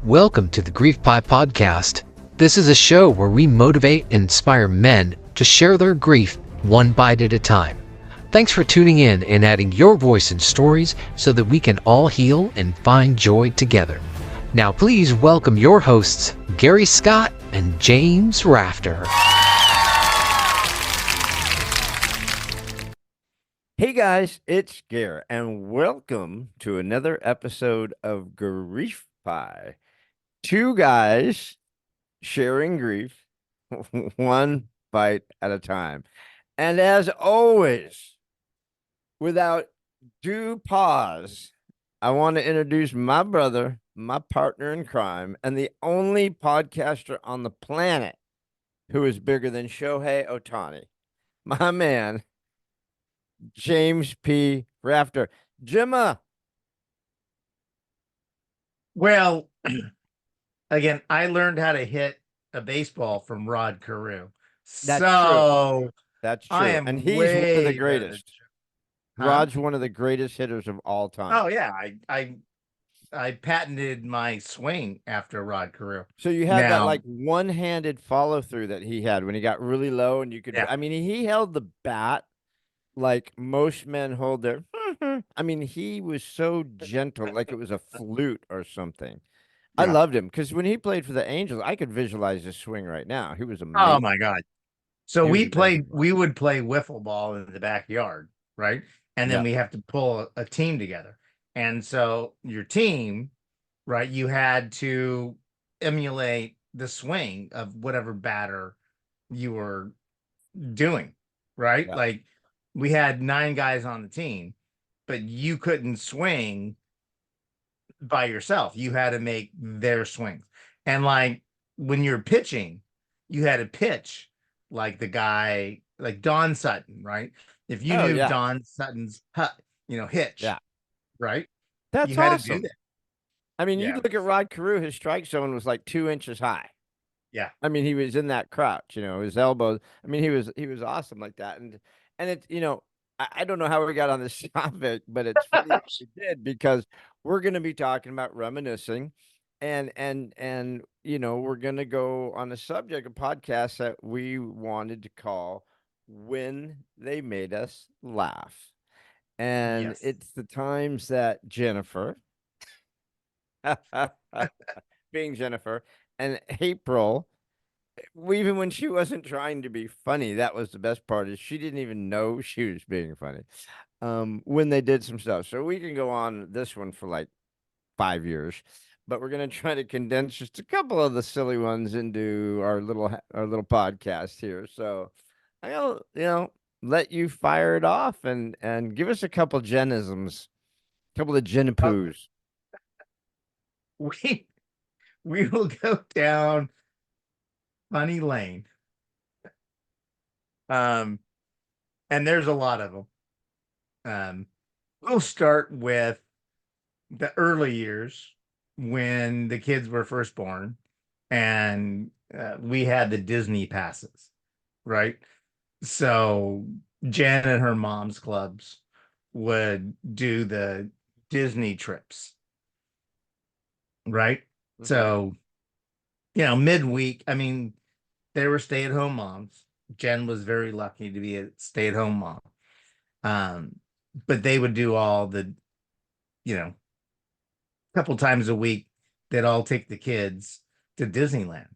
Welcome to the Grief Pie Podcast. This is a show where we motivate and inspire men to share their grief one bite at a time. Thanks for tuning in and adding your voice and stories so that we can all heal and find joy together. Now please welcome your hosts, Gary Scott and James Rafter. Hey guys, it's Gare, and welcome to another episode of Grief Pie. Two guys sharing grief, one bite at a time. And as always, without due pause, I want to introduce my brother, my partner in crime, and the only podcaster on the planet who is bigger than Shohei Ohtani, my man, James P. Rafter. Jimma. Well, again, I learned how to hit a baseball from Rod Carew. That's so That's true. I am And he's one of the way greatest. Huh? Rod's one of the greatest hitters of all time. Oh yeah, I patented my swing after Rod Carew. So you had that Now- like one-handed follow through that he had when he got really low and you could, Yeah. I mean, he held the bat like most men hold their, I mean, he was so gentle, like it was a flute or something. I Yeah. loved him because when he played for the Angels, I could visualize his swing right now. He was amazing. Oh my God. So He was we would play wiffle ball in the backyard, right? And then Yeah. we have to pull a team together. And so your team, right, you had to emulate the swing of whatever batter you were doing, right? Yeah. Like we had 9 guys on the team, but you couldn't swing by yourself. You had to make their swings. And like when you're pitching, you had to pitch like the guy, like Don Sutton, right? If you knew Don Sutton's hitch, Yeah. right? That's You had awesome. to do that. I mean, Yeah. you look at Rod Carew, his strike zone was like 2 inches high. Yeah. I mean, he was in that crouch, his elbows. I mean, he was awesome like that. And it's, I don't know how we got on this topic, but it's funny that we did because we're going to be talking about reminiscing and we're going to go on a subject, a podcast that we wanted to call When They Made Us Laugh. And Yes. it's the times that Jennifer, being Jennifer, and April, even when she wasn't trying to be funny, that was the best part, is she didn't even know she was being funny when they did some stuff. So we can go on this one for like 5 years, but we're going to try to condense just a couple of the silly ones into our little podcast here. So I'll let you fire it off and give us a couple genisms, a couple of Jennipoos. We will go down funny lane. And there's a lot of them. We'll start with the early years when the kids were first born and we had the Disney passes, right? So Jan and her mom's clubs would do the Disney trips, right? Mhm. So, midweek, I mean, they were stay-at-home moms. Jen was very lucky to be a stay-at-home mom. But they would do all the, couple times a week, they'd all take the kids to Disneyland.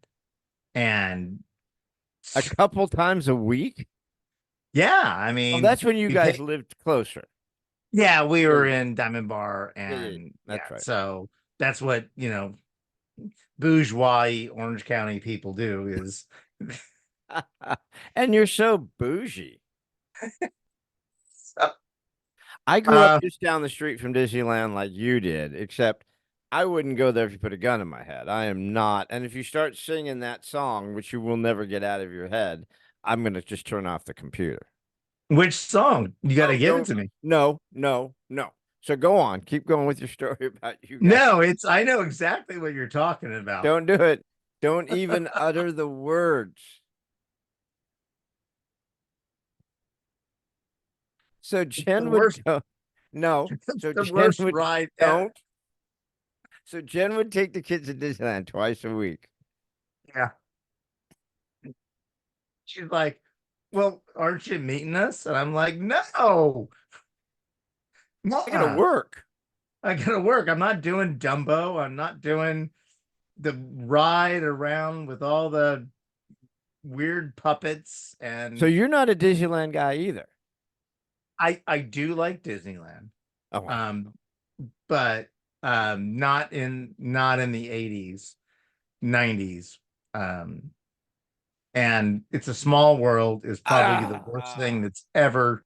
And A couple times a week? yeah, I mean, Well, that's when you guys lived closer. Yeah, we were in Diamond Bar, and that's right. So that's what bourgeois Orange County people do is. And you're so bougie. So, I grew up just down the street from Disneyland like you did, except I wouldn't go there if you put a gun in my head. I am not. And if you start singing that song, which you will never get out of your head, I'm going to just turn off the computer. Which song? You got to give it to me. No. So go on. Keep going with your story about you guys. No, I know exactly what you're talking about. Don't do it. Don't even utter the words. So Jen would go. No. So the Jen worst would ride. don't. So Jen would take the kids to Disneyland twice a week. Yeah. She's like, well, aren't you meeting us? And I'm like, no, I gotta nuh-uh. work. I gotta work. I'm not doing Dumbo. I'm not doing the ride around with all the weird puppets. So And you're not a Disneyland guy either. I do like Disneyland. Oh, wow. Um, but not in the 80s, 90s. Um, and It's a Small World is probably the worst Ah, thing that's ever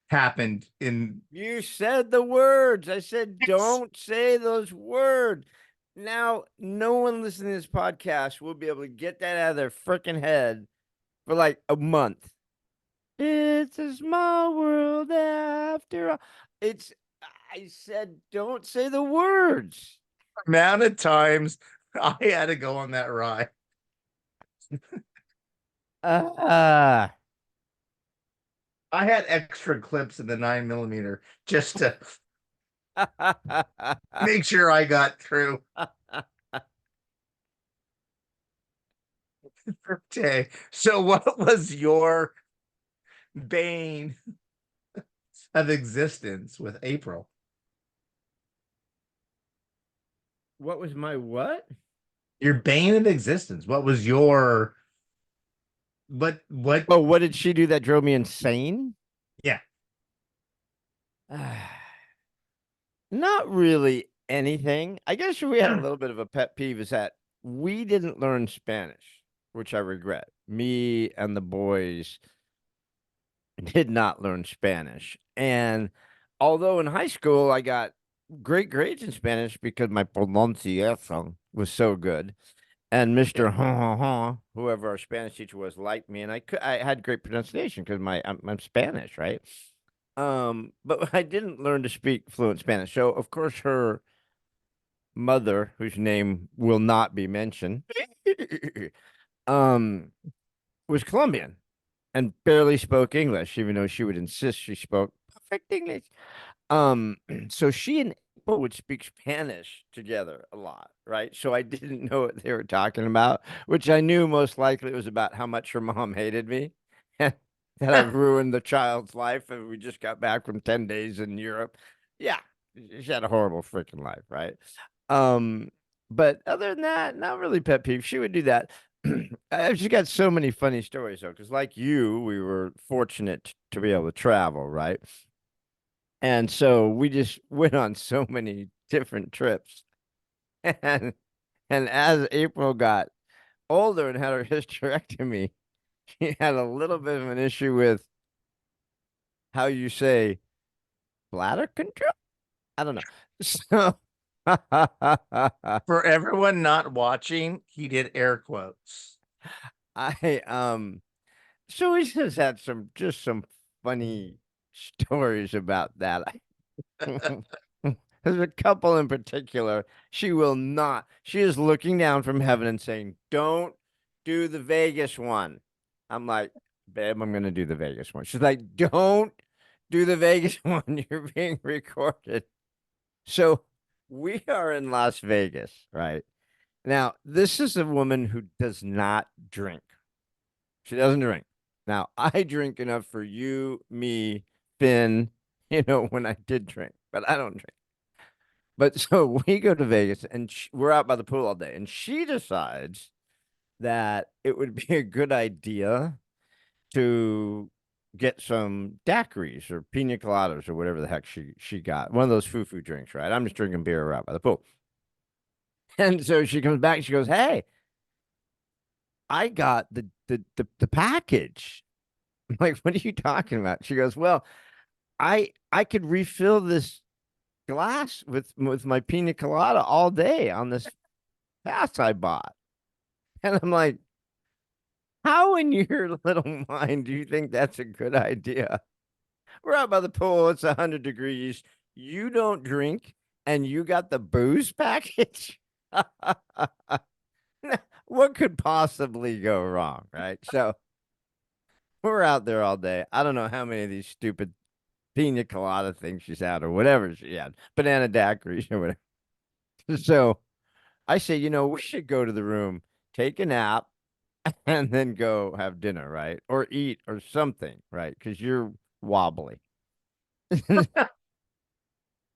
happened in you said the words. I said, don't say those words. Now, no one listening to this podcast will be able to get that out of their freaking head for like a month. It's a small world after all. It's, I said, don't say the words. amount of times I had to go on that ride. Ah, I had extra clips in the 9mm just to make sure I got through. Okay. So what was your bane of existence with April? what was my what? Your bane of existence. What was your what Oh, what did she do that drove me insane? yeah. Not really anything. I guess we had a little bit of a pet peeve is that we didn't learn Spanish, which I regret. Me and the boys did not learn Spanish. And although in high school I got great grades in Spanish because my pronunciation was so good. And Mr. Whoever our Spanish teacher was, liked me, and I had great pronunciation because I'm Spanish, right? But I didn't learn to speak fluent Spanish. So of course her mother, whose name will not be mentioned, um, was Colombian and barely spoke English, even though she would insist she spoke perfect English. Um, so she and April would speak Spanish together a lot, right? So I didn't know what they were talking about, which I knew most likely it was about how much her mom hated me and that I've ruined the child's life. And we just got back from 10 days in Europe. Yeah, she had a horrible freaking life, right? Um, but other than that, not really pet peeve. She would do that. She got so many funny stories though, because like you, we were fortunate to be able to travel, right? And so we just went on so many different trips. And and as April got older and had her hysterectomy, she had a little bit of an issue with how you say bladder control. I don't know. So For everyone not watching, he did air quotes. I so we just had some funny stories about that. There's a couple in particular. She will not. She is looking down from heaven and saying, "Don't do the Vegas one." I'm like, "Babe, I'm gonna do the Vegas one." She's like, "Don't do the Vegas one. You're being recorded." So we are in Las Vegas, right? Now, this is a woman who does not drink. She doesn't drink. Now, I drink enough for you, me, Finn, when I did drink, but I don't drink. But so we go to Vegas and we're out by the pool all day, and she decides that it would be a good idea to get some daiquiris or pina coladas or whatever the heck she got. One of those foo-foo drinks, right? I'm just drinking beer out by the pool. And so she comes back and she goes, "Hey, I got the package." I'm like, "What are you talking about?" She goes, "Well, I could refill this glass with my pina colada all day on this pass I bought." And I'm like, how in your little mind do you think that's a good idea? We're out by the pool, it's 100 degrees. You don't drink and you got the booze package? What could possibly go wrong, right? So we're out there all day. I don't know how many of these stupid pina colada things she's had or whatever she had, banana daiquiris or whatever. So I say, we should go to the room, take a nap, and then go have dinner, right? Or eat or something, right? Because you're wobbly.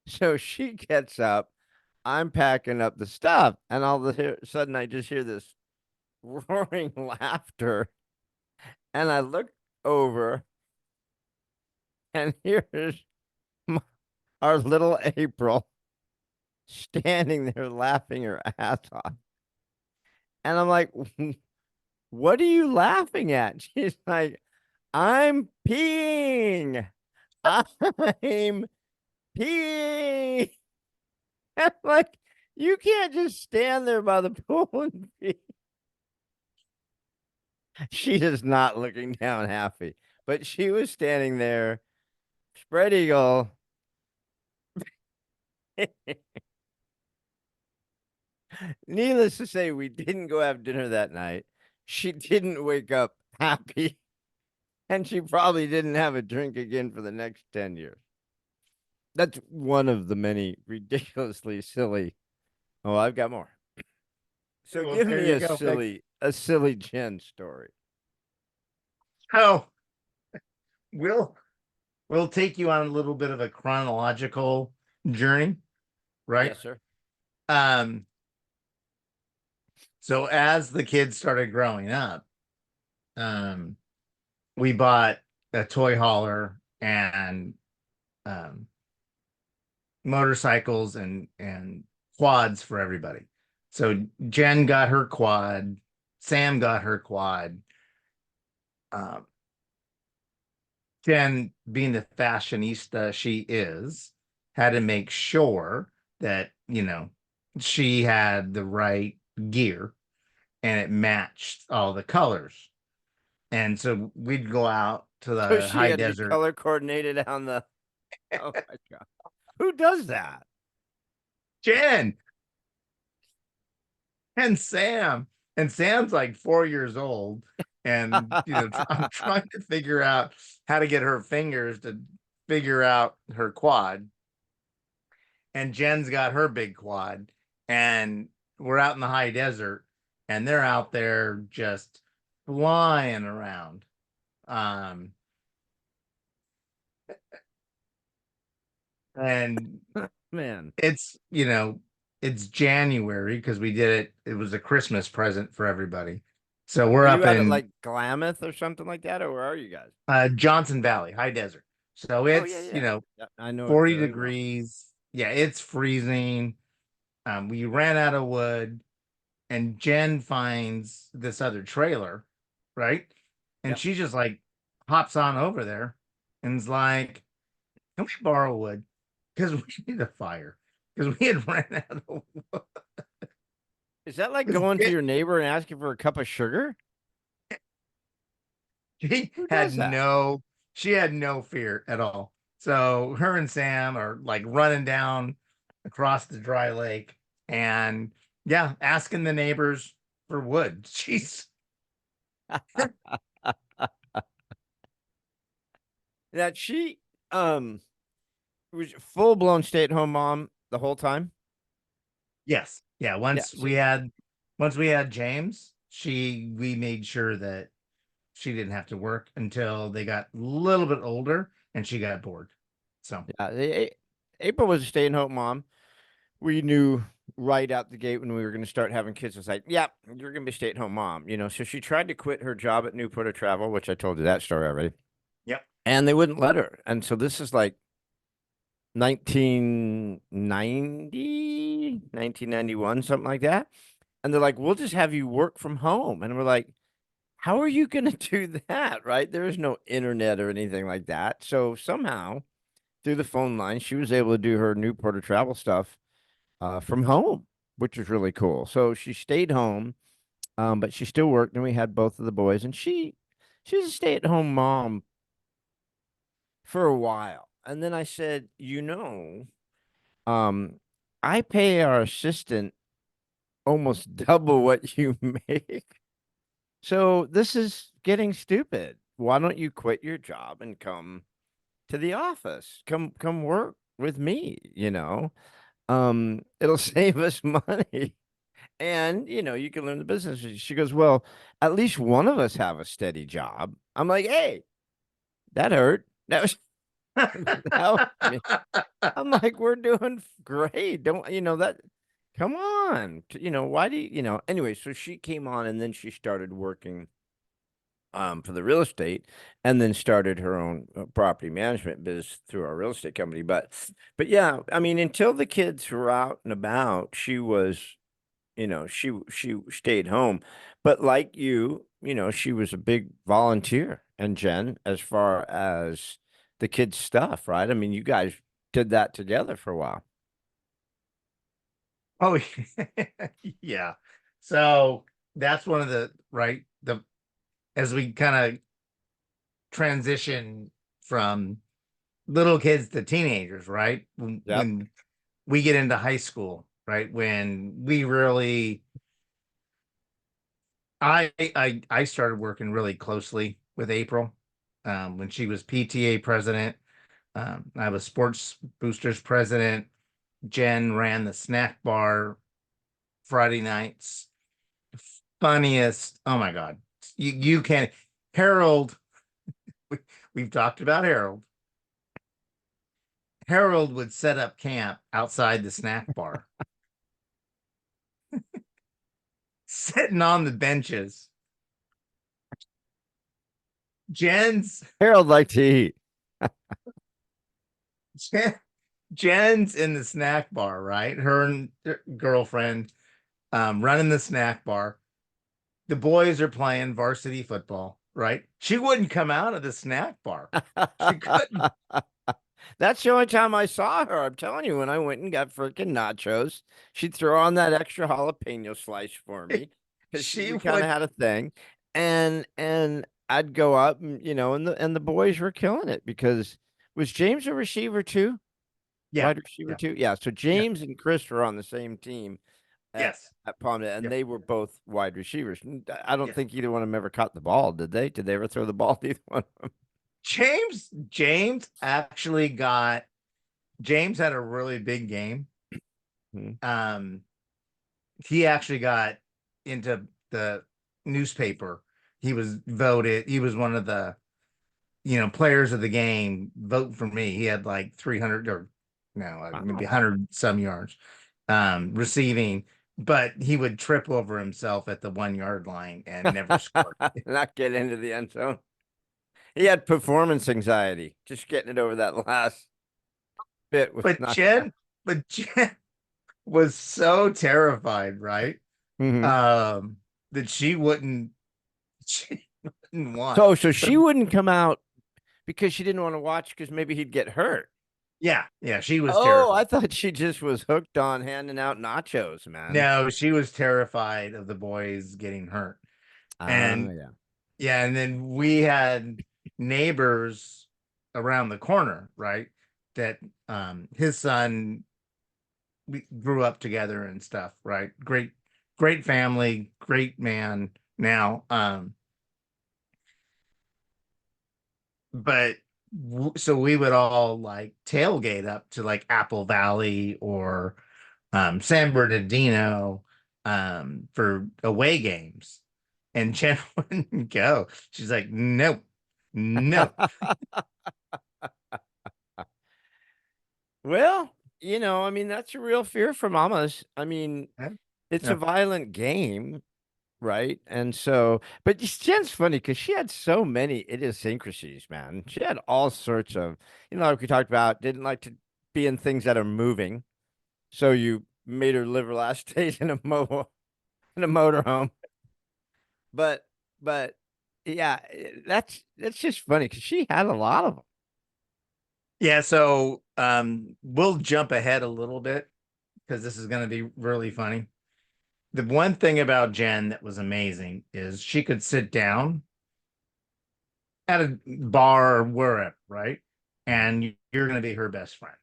So she gets up. I'm packing up the stuff, and all of a sudden I just hear this roaring laughter. And I look over, and here's m- our little April standing there laughing her ass off. And I'm like, what are you laughing at? She's like, I'm peeing. I'm peeing. I'm like, you can't just stand there by the pool and pee. She is not looking down happy, but she was standing there, spread eagle. Needless to say, we didn't go have dinner that night. She didn't wake up happy, and she probably didn't have a drink again for the next 10 years. That's one of the many ridiculously silly. Oh, I've got more. So Well, give there me you go. a silly Jen story. Oh, we'll we'll take you on a little bit of a chronological journey, right? Yes, sir. Um, so as the kids started growing up, um, we bought a toy hauler and um motorcycles and quads for everybody. So Jen got her quad, Sam got her quad. Um, Jen, being the fashionista she is, had to make sure that, she had the right gear and it matched all the colors. And so we'd go out to So the she high had to be desert. color coordinated on the. Oh my god, who does that? Jen and Sam. And Sam's like 4 years old. And, I'm trying to figure out how to get her fingers to figure out her quad. And Jen's got her big quad, and we're out in the high desert, and they're out there just flying around. Um, and Man, it's January because we did it. It was a Christmas present for everybody. So we're are you up out at in like Glamour or something like that, or where are you guys? Johnson Valley, high desert. So Oh yeah, it's, yeah, yeah. I know it 40 very well. degrees. Yeah, it's freezing. We ran out of wood. And Jen finds this other trailer, right? And Yep. she just like hops on over there and's like, can we borrow wood? Because we need a fire. Because we had ran out of wood. Is that like 'Cause going to your neighbor and asking for a cup of sugar? she Who had does that? no, she had no fear at all. So her and Sam are like running down across the dry lake and yeah, asking the neighbors for wood. She's That she was full blown stay at home mom the whole time. Yes. Yeah. Yeah. Once we had James, we made sure that she didn't have to work until they got a little bit older and she got bored. So Yeah. April was a stay at home mom. We knew right out the gate when we were going to start having kids. It was like, yeah, you're going to be a stay at home mom. So she tried to quit her job at Newport of Travel, which I told you that story already, yep. and they wouldn't let her. And so this is like 1990, 1991, something like that. And they're like, we'll just have you work from home. And we're like, how are you going to do that? Right? There is no internet or anything like that. So somehow through the phone line, she was able to do her Newport of Travel stuff from home, which was really cool. So she stayed home, but she still worked, and we had both of the boys. And she's a stay-at-home mom for a while. And then I said, um, I pay our assistant almost double what you make. So this is getting stupid. Why don't you quit your job and come to the office? Come work with me, It'll save us money. And, you can learn the business. She goes, well, at least one of us have a steady job. I'm like, hey, that hurt. That was, that helped me. I'm like, we're doing great. Don't, that, come on. Why do anyway, so she came on and then she started working for the real estate and then started her own property management business through our real estate company. But yeah, I mean, until the kids were out and about, she was, she stayed home. But like she was a big volunteer. And Jen, as far as the kids' stuff, right? I mean, you guys did that together for a while. Oh, yeah. So that's one of the as we kind of transition from little kids to teenagers, right? Yep. When we get into high school, right? When we really I started working really closely with April when she was PTA president. I was sports boosters president. Jen ran the snack bar Friday nights. Funniest. Oh my God. You can Harold. We've talked about Harold. Harold would set up camp outside the snack bar, sitting on the benches. Jen's Harold liked to eat. Jen, Jen's in the snack bar, right? Her and her girlfriend running the snack bar. The boys are playing varsity football, right? She wouldn't come out of the snack bar. She couldn't. That's the only time I saw her. I'm telling you, when I went and got freaking nachos, she'd throw on that extra jalapeno slice for me because She we kind of would. had a thing, and I'd go up, and the boys were killing it because was James a receiver too, Yeah, wide receiver yeah, too? Yeah. So yeah. James and Chris were on the same team at Yes. at Palmdale, and Yeah. they were both wide receivers. I don't Yeah. think either one of them ever caught the ball, did they? Did they ever throw the ball to either one of James actually got James had a really big game. them? Um, he actually got into the newspaper. He was one of the, players of the game. Vote for me. He had like 300 or no, maybe Wow. 100 some yards receiving, but he would trip over himself at the 1 yard line and never scored. Not get into the end zone. He had performance anxiety. Just getting it over that last bit was But not. Jen was so terrified, right? Mhm. Um, that she wouldn't want. So But she wouldn't come out because she didn't want to watch because maybe he'd get hurt. yeah, she was Oh, terrified. I thought she just was hooked on handing out nachos, man. No, she was terrified of the boys getting hurt. Ah, And yeah. yeah, and then we had neighbors around the corner, right? That his son we grew up together and stuff, right? Great family, great man now. But so we would all like tailgate up to like Apple Valley or San Bernardino for away games. And Jen wouldn't go. She's like, nope, no. Well, I mean, that's a real fear for mamas. I mean, it's a Yeah. violent game, right? And so, but Jen's funny because she had so many idiosyncrasies, man. She had all sorts of, like we talked about, didn't like to be in things that are moving. So you made her live her last days in a motorhome. But, but yeah, that's just funny because she had a lot of them. Yeah, so we'll jump ahead a little bit because this is going to be really funny. The one thing about Jen that was amazing is she could sit down at a bar or wherever, right? And you're going to be her best friend.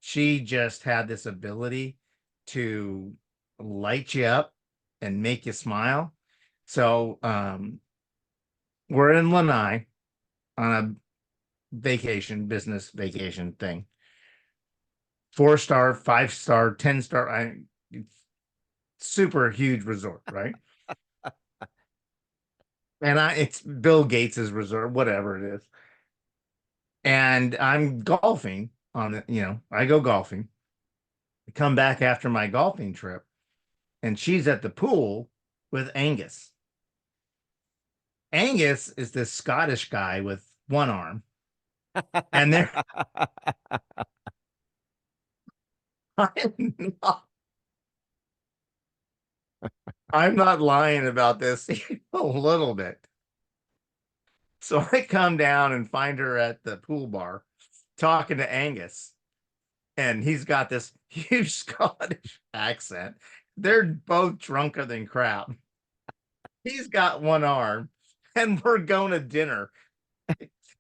She just had this ability to light you up and make you smile. So we're in Lanai on a vacation, business vacation thing. 4-star, 5-star, 10-star, super huge resort, right? And it's Bill Gates's resort, whatever it is. And I'm golfing on it, I go golfing. I come back after my golfing trip, and she's at the pool with Angus. Angus is this Scottish guy with one arm, and they're I'm not, I'm not lying about this a little bit. So I come down and find her at the pool bar talking to Angus, and he's got this huge Scottish accent. They're both drunker than crap. He's got one arm, and we're going to dinner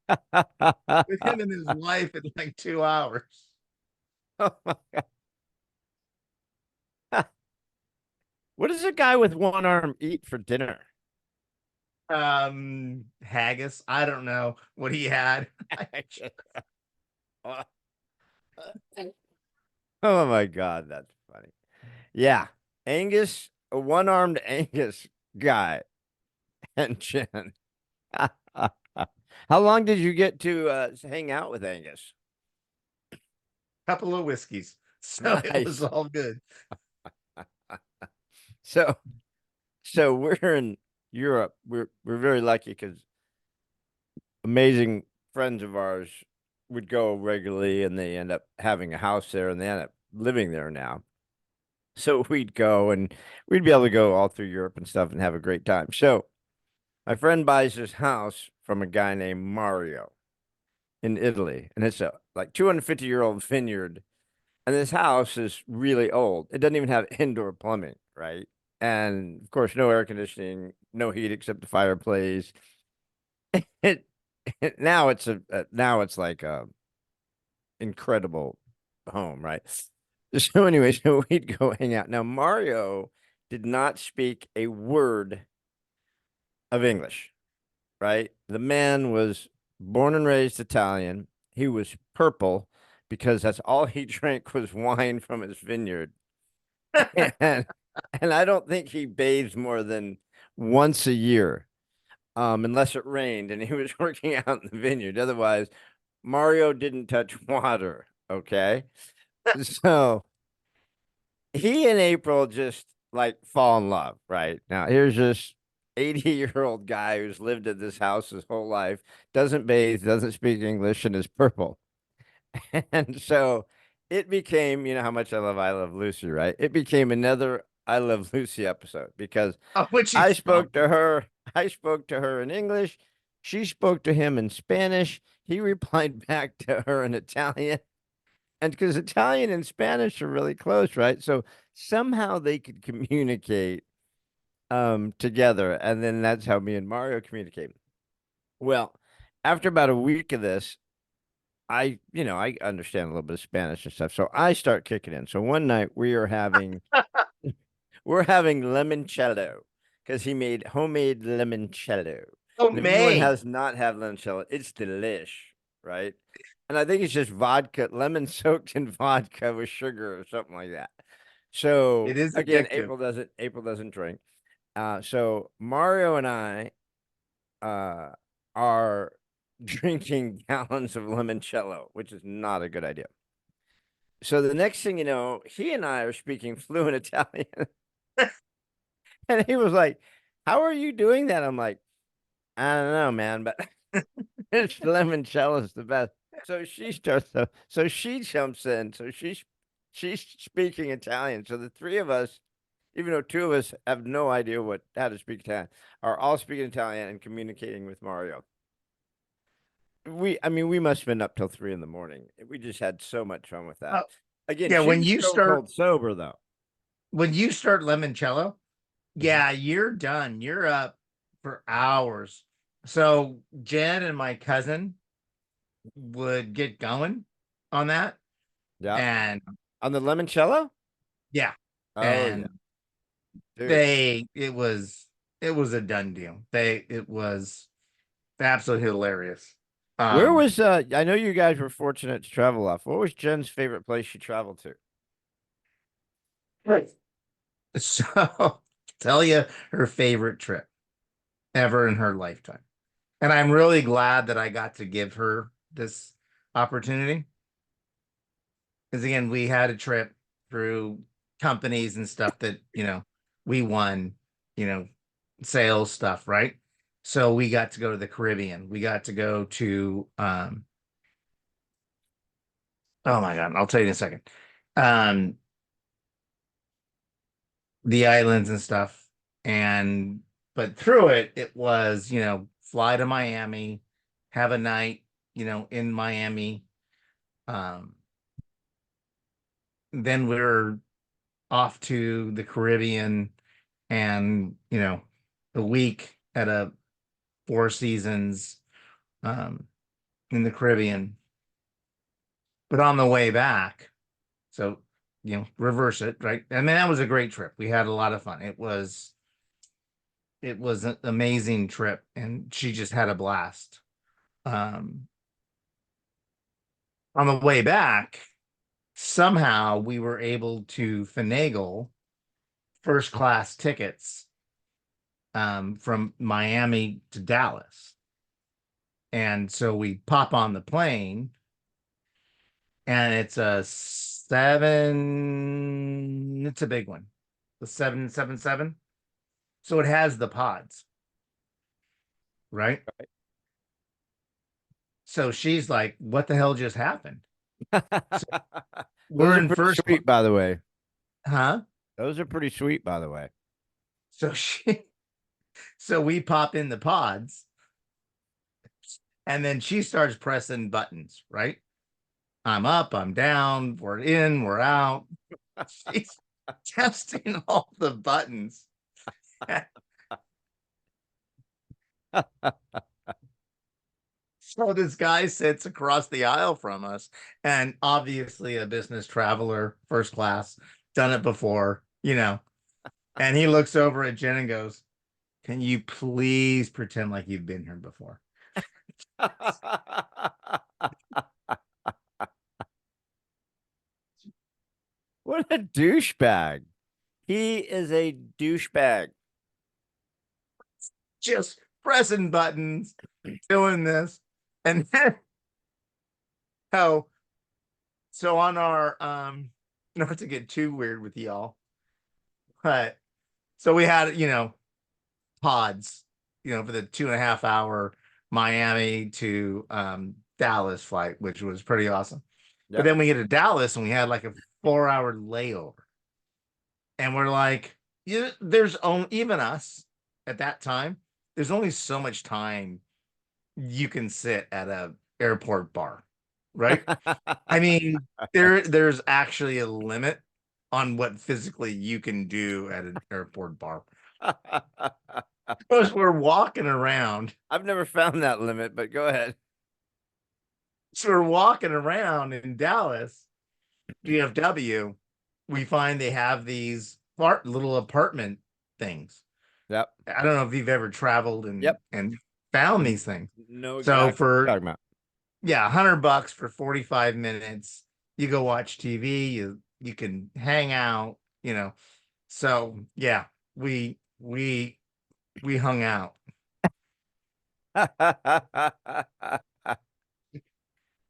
with him and his wife in like 2 hours. Oh my God. What does a guy with one arm eat for dinner? Haggis. I don't know what he had. Oh my God, that's funny. Yeah, Angus, a one-armed Angus guy, and Jen. How long did you get to hang out with Angus? Couple of whiskeys. So it was Nice. all good. So, so we're in Europe. We're very lucky because amazing friends of ours would go regularly, and they end up having a house there, and they end up living there now. So we'd go, and we'd be able to go all through Europe and stuff and have a great time. So my friend buys this house from a guy named Mario in Italy, and it's a like 250-year-old vineyard. And this house is really old. It doesn't even have indoor plumbing, right? And of course, no air conditioning, no heat except the fireplace. It, now it's like a incredible home, right? So anyway, so we'd go hang out. Now Mario did not speak a word of English, right? The man was born and raised Italian. He was purple because that's all he drank was wine from his vineyard. And, and I don't think he bathed more than once a year, unless it rained and he was working out in the vineyard. Otherwise, Mario didn't touch water. Okay. So he and April just like fall in love, right? Now, here's this 80-year-old guy who's lived at this house his whole life, doesn't bathe, doesn't speak English, and is purple. And so it became, you know how much I Love Lucy, right? It became another I Love Lucy episode because Which I is spoke to her, I spoke to her in English. She spoke to him in Spanish. He replied back to her in Italian. And because Italian and Spanish are really close, right? So somehow they could communicate together. And then that's how me and Mario communicate. Well, after about a week of this, I understand a little bit of Spanish and stuff. So I start kicking in. So one night we're having limoncello because he made homemade limoncello. oh And if anyone May. has not had limoncello, it's delish, right? And I think it's just vodka, lemon soaked in vodka with sugar or something like that. So It is again, addictive. April doesn't drink. So Mario and I are drinking gallons of limoncello, which is not a good idea. So the next thing you know, he and I are speaking fluent Italian. And he was like, "How are you doing that?" I'm like, "I don't know, man, but it's limoncello is the best." So she starts so she jumps in. So she's speaking Italian. So the three of us, even though two of us have no idea how to speak Italian, are all speaking Italian and communicating with Mario. I mean, we must have been up till 3 in the morning. We just had so much fun with that. Oh, Again, yeah, she when was you so start cold sober though. limoncello, yeah, you're done. You're up for hours. So Jen and my cousin would get going on that. Yeah. And On the limoncello? yeah, Oh yeah, and dude. it was a done deal. It was absolutely hilarious. Where Um, was I know you guys were fortunate to travel off. What was Jen's favorite place she traveled to? Right. So tell you her favorite trip ever in her lifetime. And I'm really glad that I got to give her this opportunity. Because again, we had a trip through companies and stuff that, we won, you know, sales stuff, right? So we got to go to the Caribbean. We got to go to oh my God, I'll tell you in a second. Um, the islands and stuff. And but through it, it was, fly to Miami, have a night, in Miami. Um, then we're off to the Caribbean and, a week at a Four Seasons um in the Caribbean. But on the way back, so reverse it, right? I mean, that was a great trip. We had a lot of fun. It was an amazing trip, and she just had a blast. Um, on the way back, somehow we were able to finagle first class tickets from Miami to Dallas. And so we pop on the plane, and it's a big one, the 777. So it has the pods, right? So she's like, what the hell just happened? So we're Those are in pretty first class, sweet, by the way. huh? Those are pretty sweet, by the way. So so we pop in the pods, and then she starts pressing buttons, right? I'm up, I'm down, we're in, we're out. She's testing all the buttons. So this guy sits across the aisle from us, and obviously a business traveler, first class, done it before, and he looks over at Jen and goes, can you please pretend like you've been here before? What a douchebag. He is a douchebag. Just pressing buttons, doing this. And then, oh, so on our, not to get too weird with y'all, but so we had, pods, for the 2.5 hour Miami to Dallas flight, which was pretty awesome. But Yep. then we get to Dallas and we had like a 4 hour layover. And we're like, there's only, even us at that time, there's only so much time you can sit at a airport bar, right? I mean, there's actually a limit on what physically you can do at an airport bar. Because we're walking around. I've never found that limit, but go ahead. So we're walking around in Dallas, DFW. We find they have these little apartment things. Yep. I don't know if you've ever traveled and Yep. found these things. No, So exactly what you're for talking about. yeah, $100 for 45 minutes, you go watch TV, you can hang out. So yeah, we hung out.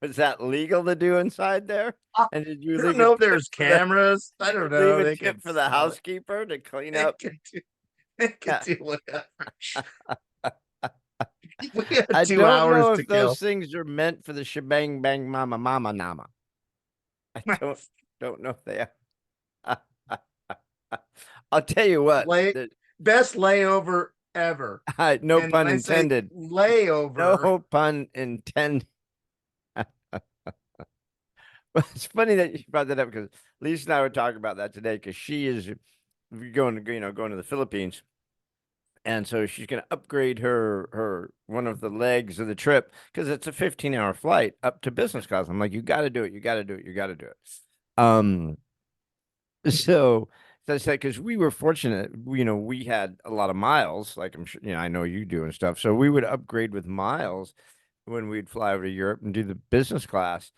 Was that legal to do inside there? I And did you don't leave a know if tip there's for the cameras. I did don't you leave know. a They tip could for the smell it. housekeeper to clean They up? could Yeah. do whatever. We had I 2 hours don't know to if those kill. things are meant for the shebang bang mama mama nama. I don't know if they are. I'll tell you what. Best layover ever. No And when pun I say intended. layover, No pun intended. Well, it's funny that you brought that up because Lisa and I were talking about that today because she is going to the Philippines, and so she's going to upgrade her one of the legs of the trip because it's a 15-hour flight up to business class. I'm like, you got to do it, you got to do it, you got to do it. Um, so I said because we were fortunate, we had a lot of miles, like I'm sure I know you do and stuff. So we would upgrade with miles, when we'd fly over to Europe and do the business class.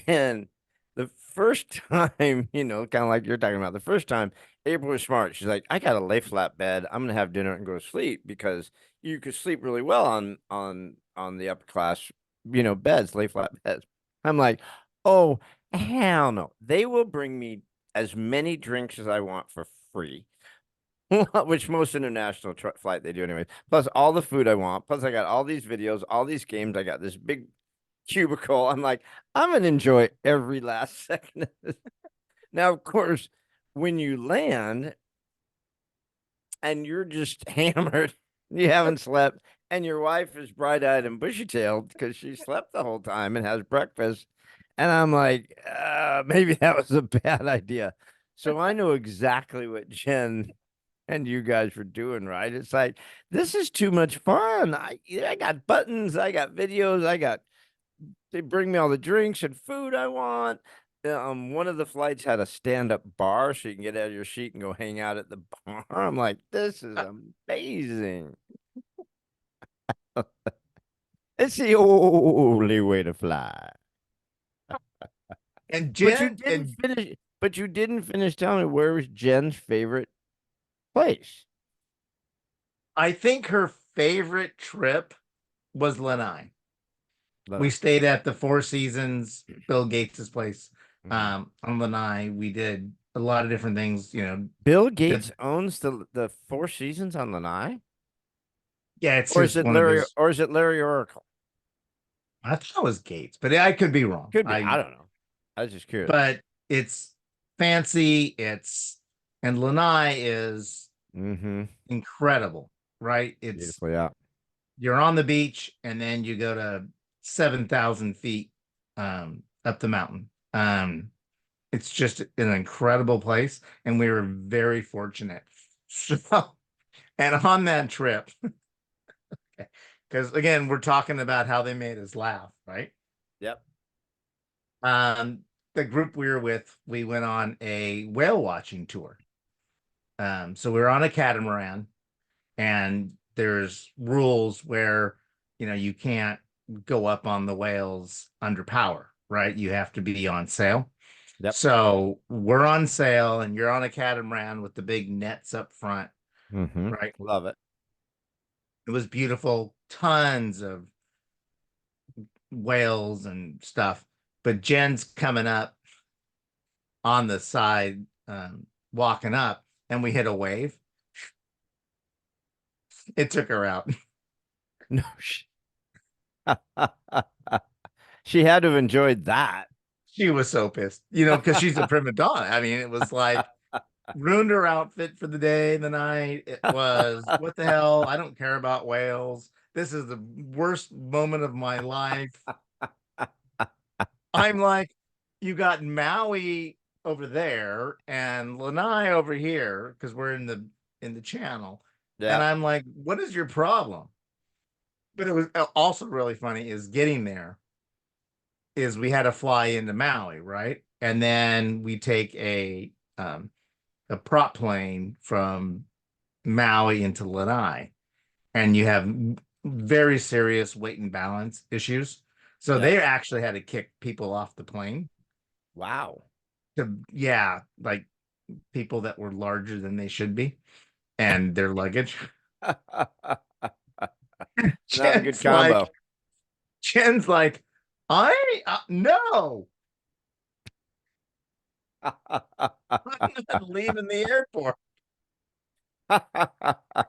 And the first time, kind of like you're talking about, the first time, April was smart. She's like, I got a lay flat bed. I'm gonna have dinner and go to sleep because you could sleep really well on the upper class, beds, lay flat beds. I'm like, oh hell no. They will bring me as many drinks as I want for free. Which most international flight they do anyway. Plus all the food I want. Plus I got all these videos, all these games. I got this big cubicle. I'm like, I'm gonna enjoy every last second of this. Now, of course, when you land and you're just hammered, you haven't slept, and your wife is bright-eyed and bushy-tailed because she slept the whole time and has breakfast. And I'm like, maybe that was a bad idea. So I know exactly what Jen and you guys were doing, right? It's like, this is too much fun. I got buttons, I got videos, they bring me all the drinks and food I want. One of the flights had a stand-up bar, so you can get out of your seat and go hang out at the bar. I'm like, this is amazing. It's the only way to fly. And But you Jen didn't and finish. But you didn't finish telling me where was Jen's favorite place. I think her favorite trip was Lanai. We Lanai. stayed at the Four Seasons, Bill Gates's place, Mhm. on Lanai. We did a lot of different things, Bill did, Gates owns the Four Seasons on Lanai, yeah, it's or is his it one of Larry? his. Or is it Larry Oracle? I thought it was Gates, but I could be wrong. Could be. I don't know. I was just curious. But it's fancy. And Lanai is Mm-hmm. incredible, right? Beautiful, yeah. You're on the beach and then you go to 7,000 feet up the mountain. It's just an incredible place, and we were very fortunate. So, and on that trip, because again, we're talking about how they made us laugh, right? Yep. Um, the group we were with, we went on a whale watching tour. So we were on a catamaran, and there's rules where you can't go up on the whales under power, right? You have to be on sail. Yep. So we're on sail and you're on a catamaran with the big nets up front, Mm-hmm. right? Love it. It was beautiful, tons of whales and stuff. But Jen's coming up on the side, walking up, and we hit a wave. It took her out. No, she had to have enjoyed that. She was so pissed, because she's a prima donna. I mean, it was like ruined her outfit for the day, the night. It was, what the hell? I don't care about whales. This is the worst moment of my life. I'm like, you got Maui over there and Lanai over here because we're in the channel. And Yeah. I'm like, what is your problem? But it was also really funny is getting there is we had to fly into Maui, right? And then we take a prop plane from Maui into Lanai, and you have very serious weight and balance issues. So Yep. they actually had to kick people off the plane Wow. yeah, like people that were larger than they should be and their luggage. Not a good Jen's like, combo. Jen's like, I no, I'm not leaving the airport.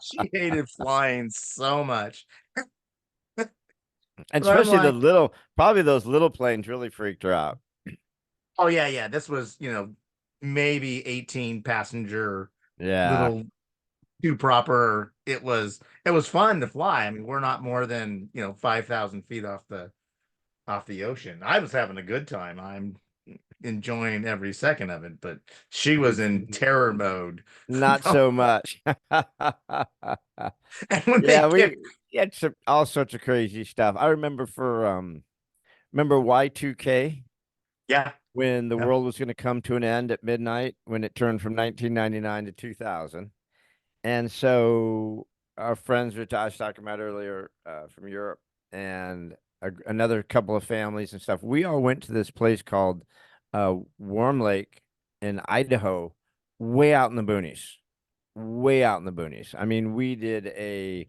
She hated flying so much. And But I'm especially like, probably those little planes really freaked her out. oh yeah. This was, maybe 18 passenger Yeah. little too proper. It was fun to fly. I mean, we're not more than 5,000 feet off the ocean. I was having a good time. I'm enjoying every second of it, but she was in terror mode. Not so much. And when they Yeah, kicked, we had all sorts of crazy stuff. I remember remember Y2K yeah, when the yeah, world was going to come to an end at midnight when it turned from 1999 to 2000. And so our friends, which I was talking about earlier, from Europe, and another couple of families and stuff. We all went to this place called Warm Lake in Idaho, way out in the boonies, way out in the boonies. I mean, we did a,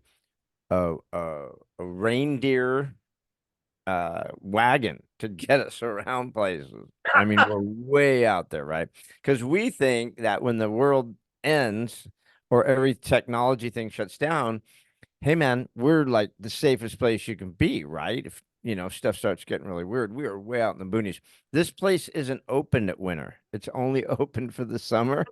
a, a reindeer wagon to get us around places. I mean, we're way out there, right? Because we think that when the world ends or every technology thing shuts down, hey man, we're like the safest place you can be, right? If stuff starts getting really weird, we are way out in the boonies. This place isn't open at winter. It's only open for the summer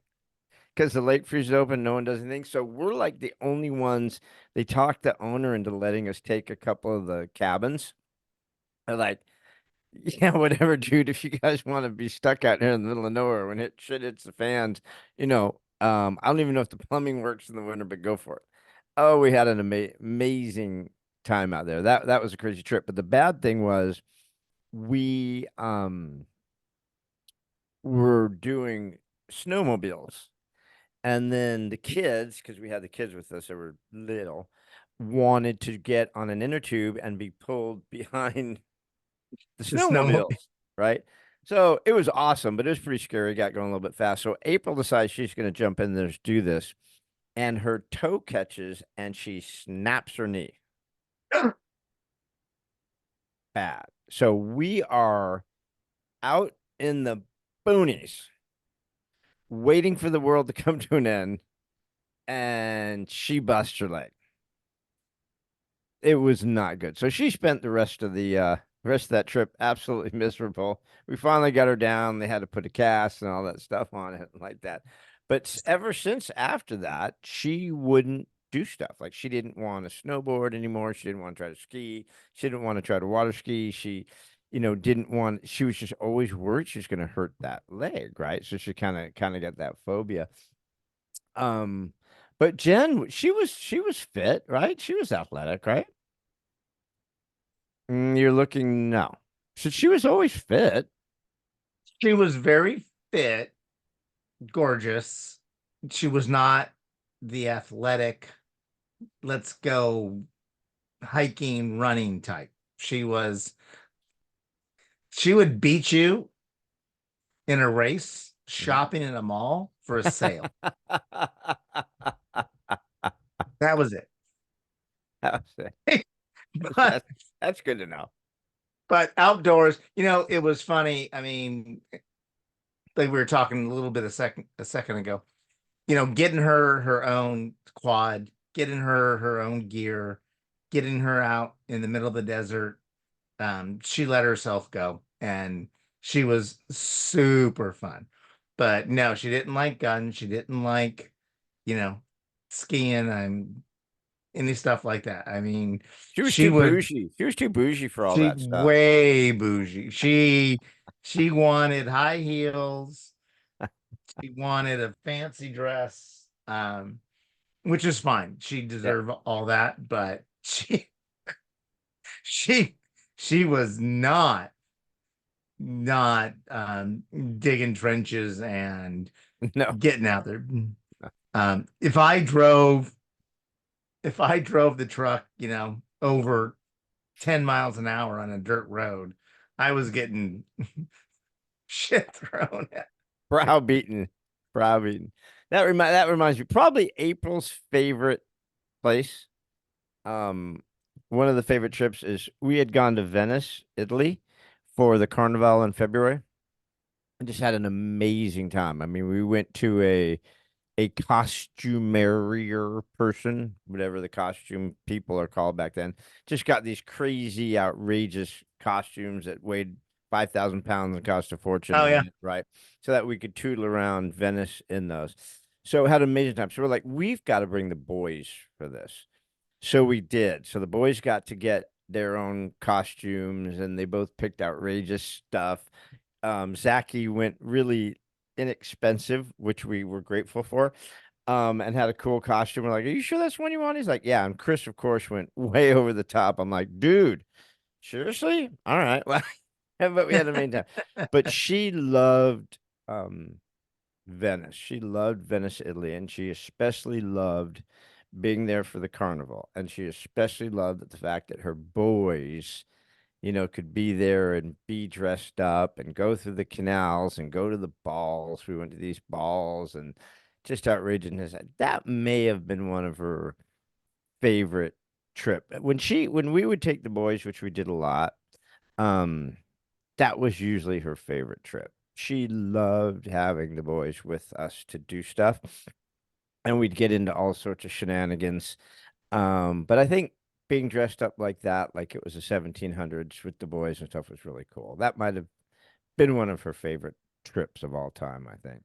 because the lake freezes open, no one does anything. So we're like the only ones. They talked the owner into letting us take a couple of the cabins. They're like, yeah, whatever, dude. If you guys want to be stuck out here in the middle of nowhere when shit hits the fans, I don't even know if the plumbing works in the winter, but go for it. Oh, we had an amazing time out there. That was a crazy trip. But the bad thing was we were doing snowmobiles. And then the kids, because we had the kids with us that were little, wanted to get on an inner tube and be pulled behind the The snowmobile. snowmobiles, right? So it was awesome, but it was pretty scary. Got going a little bit fast. So April decides she's going to jump in there to do this, and her toe catches and she snaps her knee. Bad. So we are out in the boonies waiting for the world to come to an end, and she busts her leg. It was not good. So she spent the rest of that trip absolutely miserable. We finally got her down. They had to put a cast and all that stuff on it like that. But ever since after that, she wouldn't do stuff. Like she didn't want to snowboard anymore. She didn't want to try to ski. She didn't want to try to water ski. She, didn't want, she was just always worried she was going to hurt that leg, right? So she kind of got that phobia. Um, but Jen, she was fit, right? She was athletic, right? You're looking no. So she was always fit. She was very fit, gorgeous. She was not the athletic, let's go hiking, running type. She would beat you in a race, shopping in a mall for a sale. That was it. That's, But that's good to know. but outdoors, it was funny. I mean, like we were talking a little bit a second ago, getting her own quad, getting her own gear, getting her out in the middle of the desert. She let herself go, and she was super fun. But no, she didn't like guns. She didn't like, you know, skiing and any stuff like that. I mean, She was she too was bougie. She was too bougie for all she that stuff. way bougie. She wanted high heels. She wanted a fancy dress, which is fine. She Yeah. deserved all that, but she she was not digging trenches and No. getting out there. If I drove the truck, over 10 miles an hour on a dirt road, I was getting shit thrown at. Browbeaten. Browbeaten. That reminds me. Probably April's favorite place. Um, One of the favorite trips is we had gone to Venice, Italy, for the Carnival in February. I just had an amazing time. I mean, we went to a costumerier person, whatever the costume people are called back then, just got these crazy, outrageous costumes that weighed 5,000 pounds and cost a fortune, Oh yeah. right? So that we could tootle around Venice in those. So it had an amazing time. So we're like, we've got to bring the boys for this. So we did. So the boys got to get their own costumes and they both picked outrageous stuff. Zachy went really inexpensive, which we were grateful for, and had a cool costume. We're like, "Are you sure that's one you want?" He's like, "Yeah." And Chris, of course, went way over the top. I'm like, "Dude, seriously? All right." Well, but we had a main time. But she loved Venice. She loved Venice, Italy, and she especially loved being there for the carnival. And she especially loved the fact that her boys could be there and be dressed up and go through the canals and go to the balls. We went to these balls and just outrageousness. That may have been one of her favorite trip. When we would take the boys, which we did a lot, um, that was usually her favorite trip. She loved having the boys with us to do stuff, and we'd get into all sorts of shenanigans. But I think being dressed up like that, like it was the 1700s with the boys and stuff, was really cool. That might have been one of her favorite trips of all time, I think.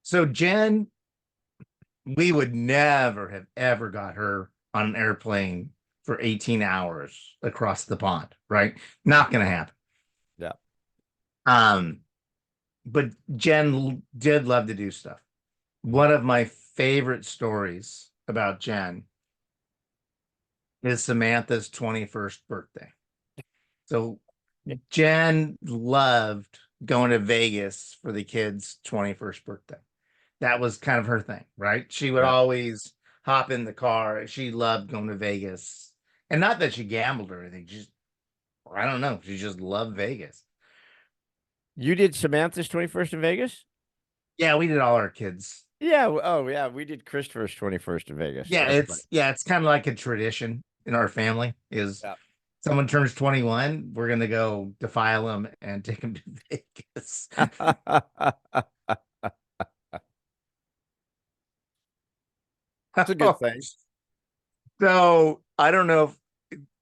So Jen, we would never have ever got her on an airplane for 18 hours across the pond, right? Not going to happen. Yeah. But Jen did love to do stuff. One of my favorite stories about Jen is Samantha's 21st birthday. So Jen loved going to Vegas for the kids' 21st birthday. That was kind of her thing, right? She would Yeah. always hop in the car. She loved going to Vegas. And not that she gambled or anything, just I don't know. She just loved Vegas. You did Samantha's 21st in Vegas? Yeah, we did all our kids. Yeah. Oh, yeah. We did Christopher's 21st in Vegas. Yeah, That's right. it's kind of like a tradition in our family is Yeah. someone turns 21, we're gonna go defile them and take them to Vegas. That's a good thing. So I don't know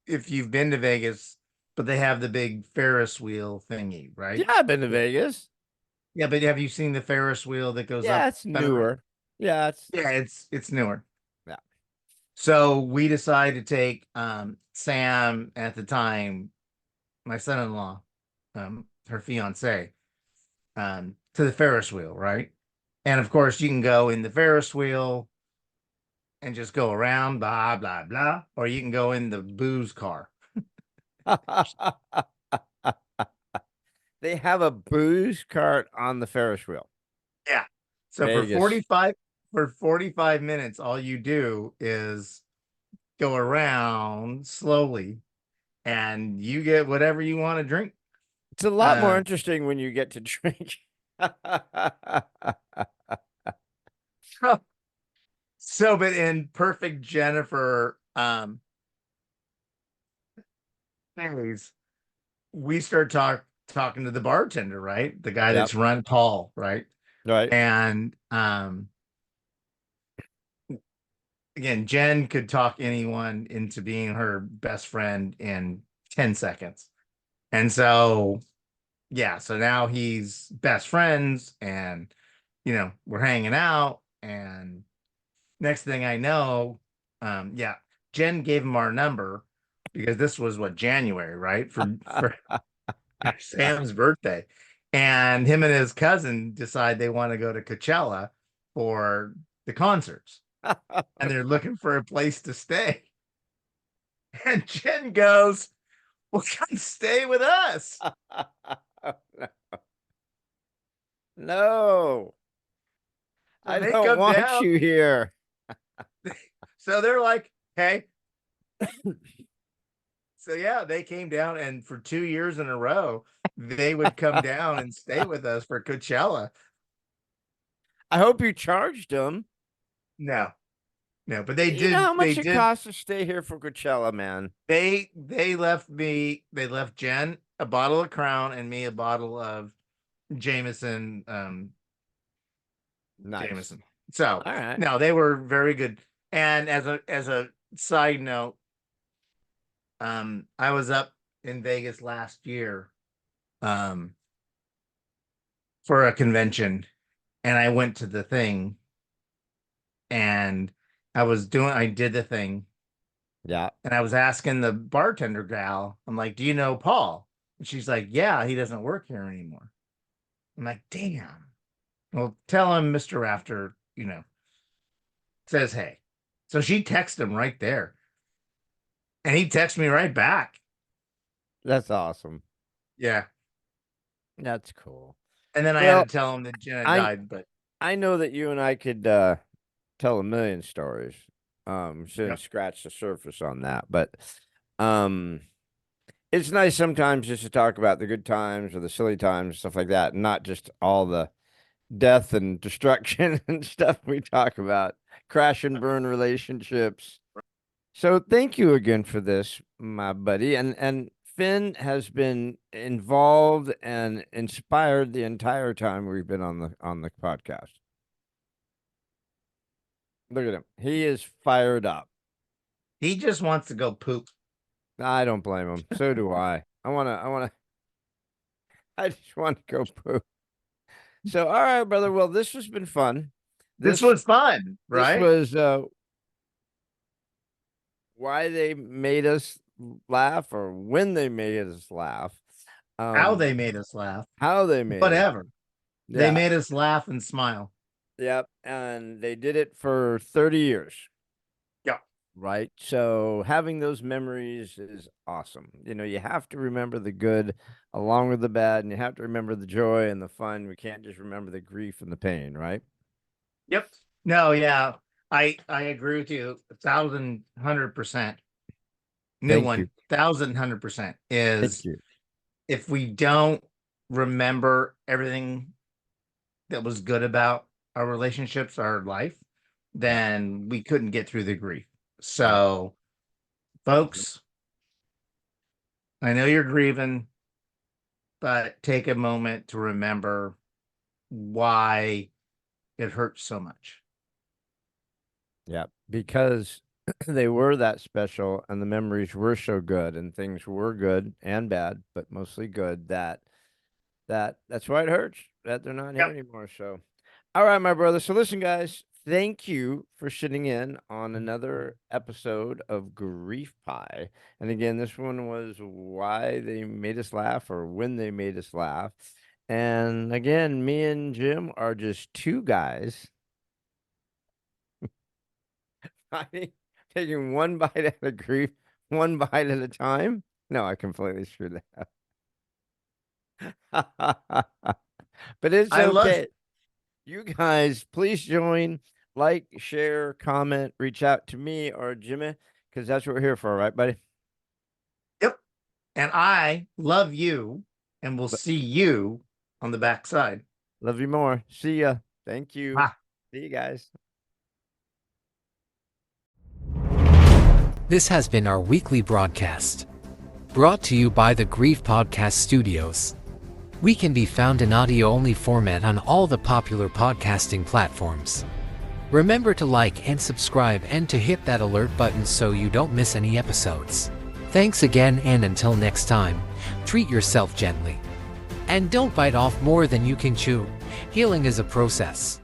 if you've been to Vegas, but they have the big Ferris wheel thingy, right? Yeah, I've been to Vegas. Yeah, but have you seen the Ferris wheel that goes Yeah, up? it's newer. Yeah, Yeah, it's newer. yeah. So we decided to take Sam at the time, my son-in-law, her fiance, to the Ferris wheel, right? And of course, you can go in the Ferris wheel and just go around, blah blah blah, or you can go in the booze car. They have a booze cart on the Ferris wheel. Yeah. So Vegas. for 45 minutes, all you do is go around slowly and you get whatever you want to drink. It's a lot more interesting when you get to drink. So, but in perfect Jennifer phase, we start talking to the bartender, right? The guy Yep. that's run Paul, right? Right. And again, Jen could talk anyone into being her best friend in 10 seconds. And so, yeah, so now he's best friends and, we're hanging out. And next thing I know, yeah, Jen gave him our number because this was what, January, right? For Sam's birthday. And him and his cousin decide they want to go to Coachella for the concerts. And they're looking for a place to stay. And Jen goes, well, come stay with us. No. So I they don't come want down. you here. So they're like, hey. So yeah, they came down, and for 2 years in a row, they would come down and stay with us for Coachella. I hope you charged them. No, but they You know did. how much They it did. costs to stay here for Coachella, man. They left me. They left Jen a bottle of Crown and me a bottle of Jameson. Nice. Jameson. So All right. no, they were very good. And as a side note, I was up in Vegas last year, for a convention, and I went to the thing, and I did the thing, Yeah. and I was asking the bartender gal, I'm like, do you know Paul? And she's like, yeah, he doesn't work here anymore. I'm like, damn. Well, tell him Mr. Rafter, says hey. So she texted him right there. And he texted me right back. That's awesome. Yeah. That's cool. And then I Well, had to tell him that Jenna died, but I know that you and I could tell a million stories. Shouldn't Yep. scratch the surface on that, but It's nice sometimes just to talk about the good times or the silly times, stuff like that, not just all the death and destruction and stuff we talk about, crash and burn relationships. So thank you again for this, my buddy. And Finn has been involved and inspired the entire time we've been on the podcast. Look at him. He is fired up. He just wants to go poop. I don't blame him. So do I. I just want to go poop. So, all right, brother. Well, this has been fun. This was fun, right? This was why they made us laugh, or when they made us laugh. How they made us laugh. How they made Whatever. Yeah. They made us laugh and smile. Yep. And they did it for 30 years. Yeah. Right. So having those memories is awesome. You know, you have to remember the good along with the bad, and you have to remember the joy and the fun. We can't just remember the grief and the pain, right? Yep. No, yeah. I agree with you 1,100%. New Thank one, you. 1,100% is Thank you. if we don't remember everything that was good about our relationships, our life, then we couldn't get through the grief. So, folks, I know you're grieving, but take a moment to remember why it hurts so much. Yeah, because they were that special and the memories were so good and things were good and bad, but mostly good, that's why it hurts that they're not here anymore. So, all right, my brother. So listen, guys, thank you for sitting in on another episode of Grief Pie. And again, this one was why they made us laugh, or when they made us laugh. And again, me and Jim are just two guys taking one bite at a grief, one bite at a time. No, I completely screwed that up. But it's okay. You guys, please join, like, share, comment, reach out to me or Jimmy, because that's what we're here for, right, buddy? Yep. And I love you, and we'll see you on the backside. Love you more. See ya. Thank you. Bye. See you guys. This has been our weekly broadcast, brought to you by the Grief Podcast Studios. We can be found in audio-only format on all the popular podcasting platforms. Remember to like and subscribe, and to hit that alert button so you don't miss any episodes. Thanks again, and until next time, treat yourself gently. And don't bite off more than you can chew. Healing is a process.